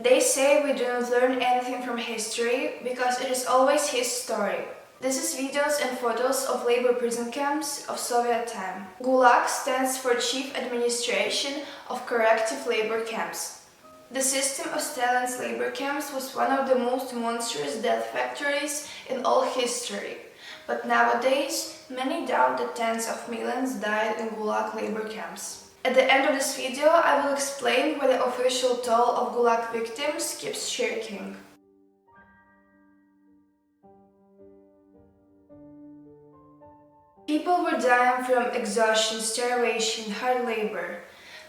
They say we do not learn anything from history because it is always his story. This is videos and photos of labor prison camps of Soviet time. GULAG stands for Chief Administration of Corrective Labor Camps. The system of Stalin's labor camps was one of the most monstrous death factories in all history. But nowadays, many doubt that tens of millions died in GULAG labor camps. At the end of this video, I will explain why the official toll of GULAG victims keeps shrinking. People were dying from exhaustion, starvation, hard labor.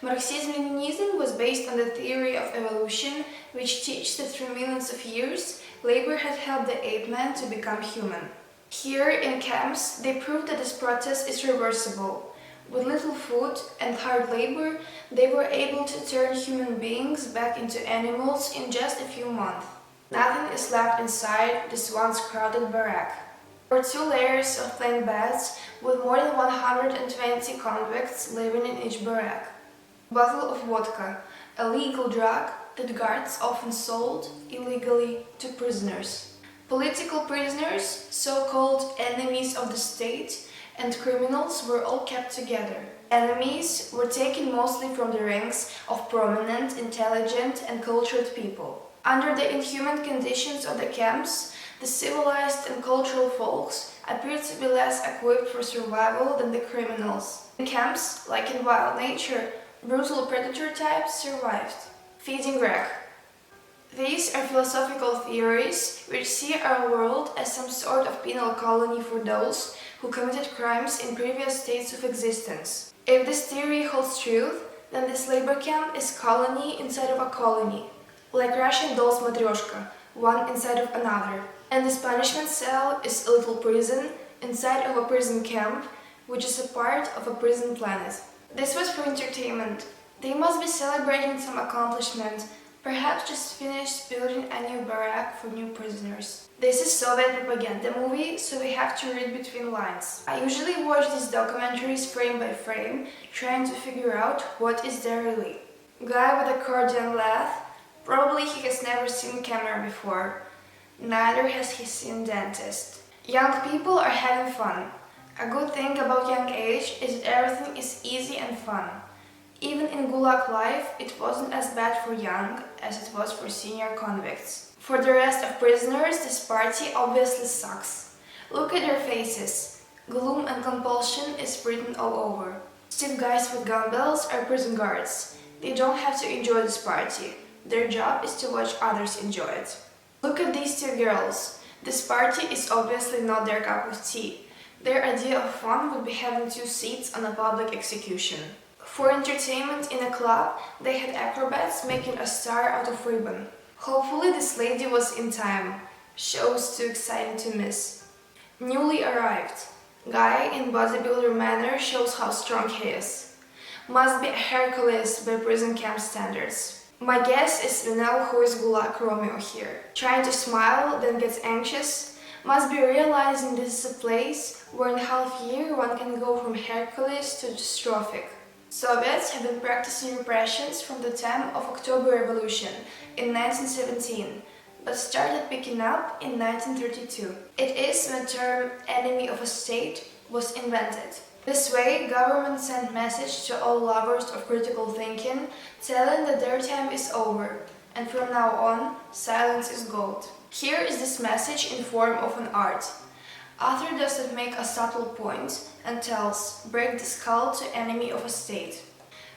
Marxism-Leninism was based on the theory of evolution, which teaches that through millions of years, labor had helped the ape man to become human. Here, in camps, they proved that this process is reversible. With little food and hard labor, they were able to turn human beings back into animals in just a few months. Nothing is left inside this once crowded barrack. There were 2 layers of plain beds with more than 120 convicts living in each barrack. A bottle of vodka, a legal drug that guards often sold illegally to prisoners. Political prisoners, so-called enemies of the state, and criminals were all kept together. Enemies were taken mostly from the ranks of prominent, intelligent and cultured people. Under the inhuman conditions of the camps, the civilized and cultural folks appeared to be less equipped for survival than the criminals. In camps, like in wild nature, brutal predator types survived. Feeding rack. These are philosophical theories which see our world as some sort of penal colony for those who committed crimes in previous states of existence. If this theory holds truth, then this labor camp is colony inside of a colony, like Russian doll's matryoshka, one inside of another. And this punishment cell is a little prison inside of a prison camp, which is a part of a prison planet. This was for entertainment. They must be celebrating some accomplishment, perhaps just finished building a new barrack for new prisoners. This is Soviet propaganda movie, so we have to read between lines. I usually watch these documentaries frame by frame, trying to figure out what is there really. Guy with accordion laugh, probably he has never seen camera before. Neither has he seen dentist. Young people are having fun. A good thing about young age is that everything is easy and fun. Even in GULAG life, it wasn't as bad for young as it was for senior convicts. For the rest of prisoners, this party obviously sucks. Look at their faces. Gloom and compulsion is written all over. Stiff guys with dumbbells are prison guards. They don't have to enjoy this party. Their job is to watch others enjoy it. Look at these 2 girls. This party is obviously not their cup of tea. Their idea of fun would be having 2 seats on a public execution. For entertainment in a club, they had acrobats making a star out of ribbon. Hopefully this lady was in time. Show's too exciting to miss. Newly arrived. Guy in bodybuilder manner shows how strong he is. Must be a Hercules by prison camp standards. My guess is we know who is GULAG Romeo here. Trying to smile, then gets anxious. Must be realizing this is a place where in half year one can go from Hercules to dystrophic. Soviets have been practicing repressions from the time of October Revolution in 1917, but started picking up in 1932. It is when the term enemy of a state was invented. This way, government sent message to all lovers of critical thinking, telling that their time is over, and from now on, silence is gold. Here is this message in form of an art. Author does not make a subtle point and tells, break the skull to enemy of a state.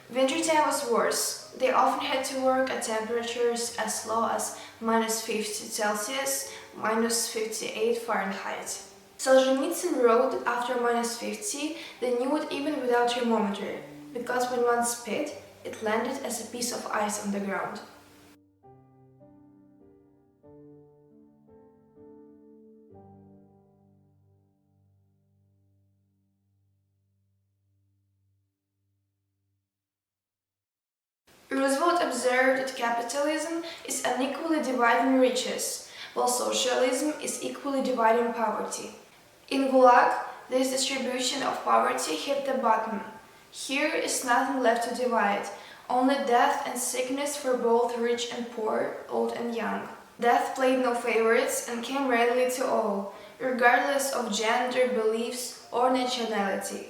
Wintertime was worse. They often had to work at temperatures as low as -50 Celsius, -58 Fahrenheit. Solzhenitsyn wrote that after -50 they knew it even without thermometer, because when one spit, it landed as a piece of ice on the ground. Roosevelt observed that capitalism is unequally dividing riches, while socialism is equally dividing poverty. In GULAG, this distribution of poverty hit the bottom. Here is nothing left to divide, only death and sickness for both rich and poor, old and young. Death played no favorites and came readily to all, regardless of gender, beliefs, or nationality.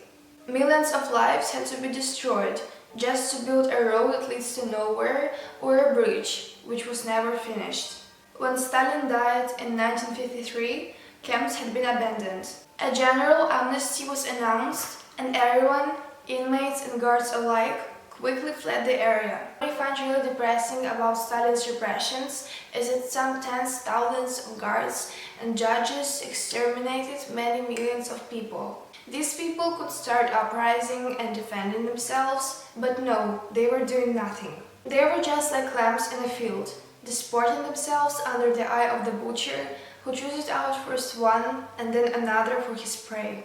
Millions of lives had to be destroyed just to build a road that leads to nowhere or a bridge, which was never finished. When Stalin died in 1953, camps had been abandoned. A general amnesty was announced, and everyone, inmates and guards alike, quickly fled the area. What I find really depressing about Stalin's repressions is that some tens of thousands of guards and judges exterminated many millions of people. These people could start uprising and defending themselves, but no, they were doing nothing. They were just like lambs in a field, disporting themselves under the eye of the butcher, who chooses out first one and then another for his prey.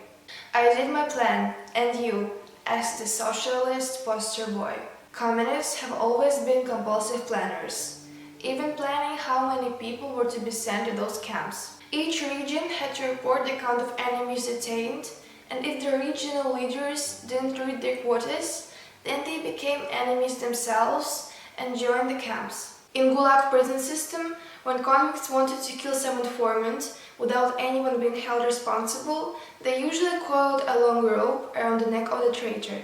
I did my plan, and you? Asked the socialist poster boy. Communists have always been compulsive planners, even planning how many people were to be sent to those camps. Each region had to report the count of enemies detained, and if the regional leaders didn't read their quotas, then they became enemies themselves and joined the camps. In Gulag prison system, when convicts wanted to kill some informant without anyone being held responsible, they usually coiled a long rope around the neck of the traitor.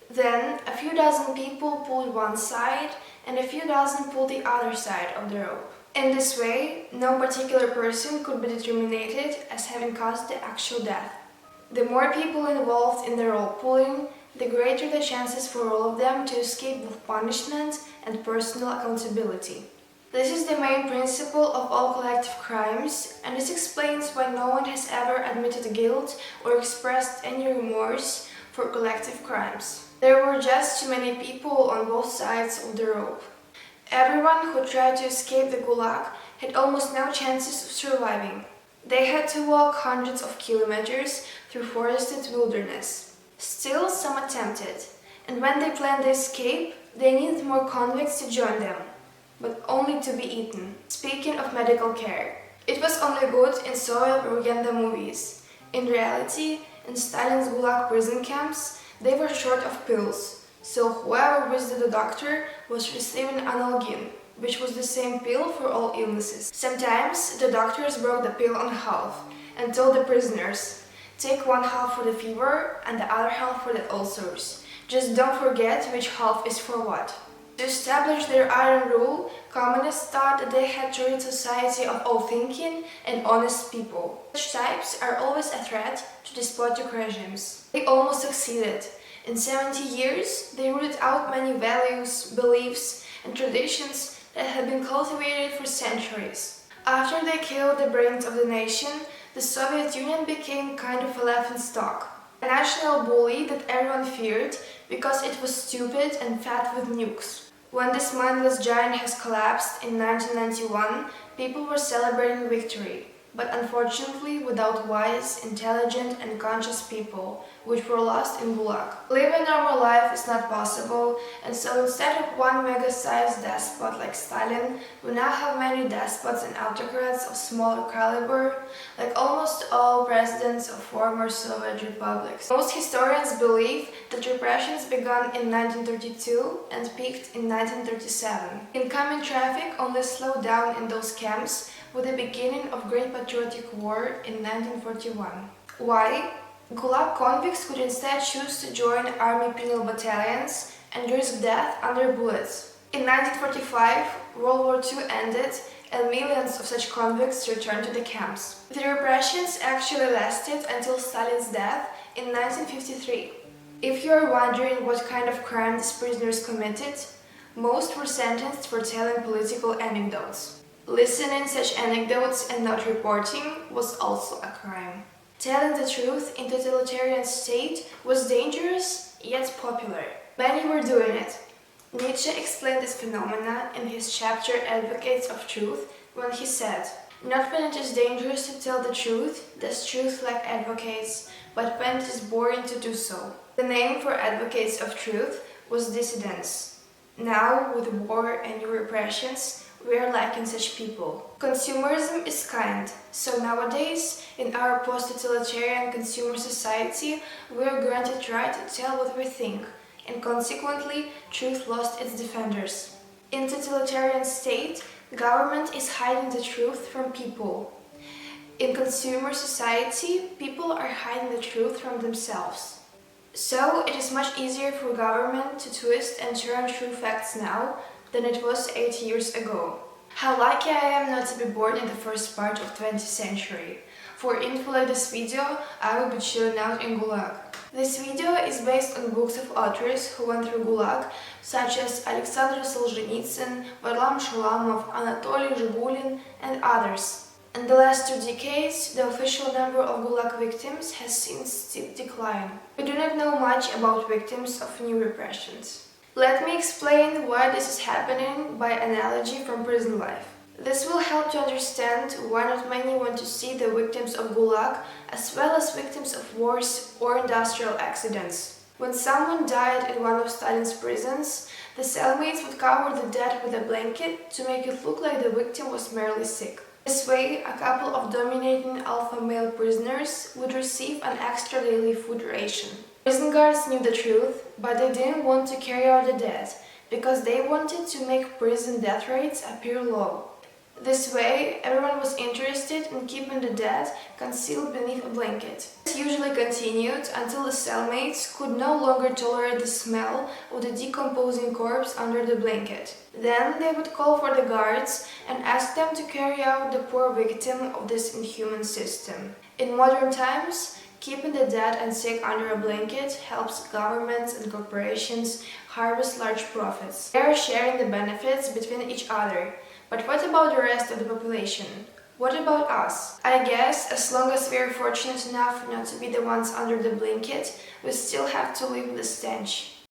Then, a few dozen people pulled one side and a few dozen pulled the other side of the rope. In this way, no particular person could be determined as having caused the actual death. The more people involved in the rope pulling, the greater the chances for all of them to escape both punishment and personal accountability. This is the main principle of all collective crimes, and this explains why no one has ever admitted guilt or expressed any remorse for collective crimes. There were just too many people on both sides of the rope. Everyone who tried to escape the Gulag had almost no chances of surviving. They had to walk hundreds of kilometers through forested wilderness. Still, some attempted, and when they planned the escape, they needed more convicts to join them, but only to be eaten. Speaking of medical care, it was only good in Soviet propaganda movies. In reality, in Stalin's Gulag prison camps, they were short of pills, so whoever visited the doctor was receiving analgin, which was the same pill for all illnesses. Sometimes the doctors broke the pill in half and told the prisoners, take one half for the fever and the other half for the ulcers. Just don't forget which half is for what. To establish their iron rule, communists thought that they had to rid society of all thinking and honest people. Such types are always a threat to despotic regimes. They almost succeeded. In 70 years, they rooted out many values, beliefs, and traditions that had been cultivated for centuries. After they killed the brains of the nation, the Soviet Union became kind of a laughingstock. A national bully that everyone feared because it was stupid and fat with nukes. When this mindless giant has collapsed in 1991, people were celebrating victory, but unfortunately without wise, intelligent and conscious people, which were lost in Gulag. Living a normal life is not possible, and so instead of one mega-sized despot like Stalin, we now have many despots and autocrats of smaller caliber, like almost all presidents of former Soviet republics. Most historians believe that repressions began in 1932 and peaked in 1937. Incoming traffic only slowed down in those camps with the beginning of Great Patriotic War in 1941. Why? Gulag convicts could instead choose to join army penal battalions and risk death under bullets. In 1945, World War II ended and millions of such convicts returned to the camps. The repressions actually lasted until Stalin's death in 1953. If you are wondering what kind of crime these prisoners committed, most were sentenced for telling political anecdotes. Listening such anecdotes and not reporting was also a crime. Telling the truth in totalitarian state was dangerous, yet popular. Many were doing it. Nietzsche explained this phenomena in his chapter Advocates of Truth when he said, "Not when it is dangerous to tell the truth, does truth lack advocates, but when it is boring to do so." The name for Advocates of Truth was dissidents. Now, with war and new repressions, we are lacking such people. Consumerism is kind, so nowadays, in our post-totalitarian consumer society, we are granted right to tell what we think, and consequently, truth lost its defenders. In totalitarian state, government is hiding the truth from people. In consumer society, people are hiding the truth from themselves. So, it is much easier for government to twist and turn true facts now than it was 8 years ago. How lucky I am not to be born in the first part of 20th century. For info like this video, I will be chilling out in GULAG. This video is based on books of authors who went through GULAG, such as Alexander Solzhenitsyn, Varlam Shulamov, Anatoly Zhigulin, and others. In the last 2 decades, the official number of GULAG victims has seen steep decline. We do not know much about victims of new repressions. Let me explain why this is happening by analogy from prison life. This will help to understand why not many want to see the victims of GULAG as well as victims of wars or industrial accidents. When someone died in one of Stalin's prisons, the cellmates would cover the dead with a blanket to make it look like the victim was merely sick. This way, a couple of dominating alpha male prisoners would receive an extra daily food ration. Prison guards knew the truth, but they didn't want to carry out the death because they wanted to make prison death rates appear low. This way, everyone was interested in keeping the dead concealed beneath a blanket. This usually continued until the cellmates could no longer tolerate the smell of the decomposing corpse under the blanket. Then they would call for the guards and ask them to carry out the poor victim of this inhuman system. In modern times, keeping the dead and sick under a blanket helps governments and corporations harvest large profits. They are sharing the benefits between each other. But what about the rest of the population? What about us? I guess as long as we are fortunate enough not to be the ones under the blanket, we still have to live with the stench.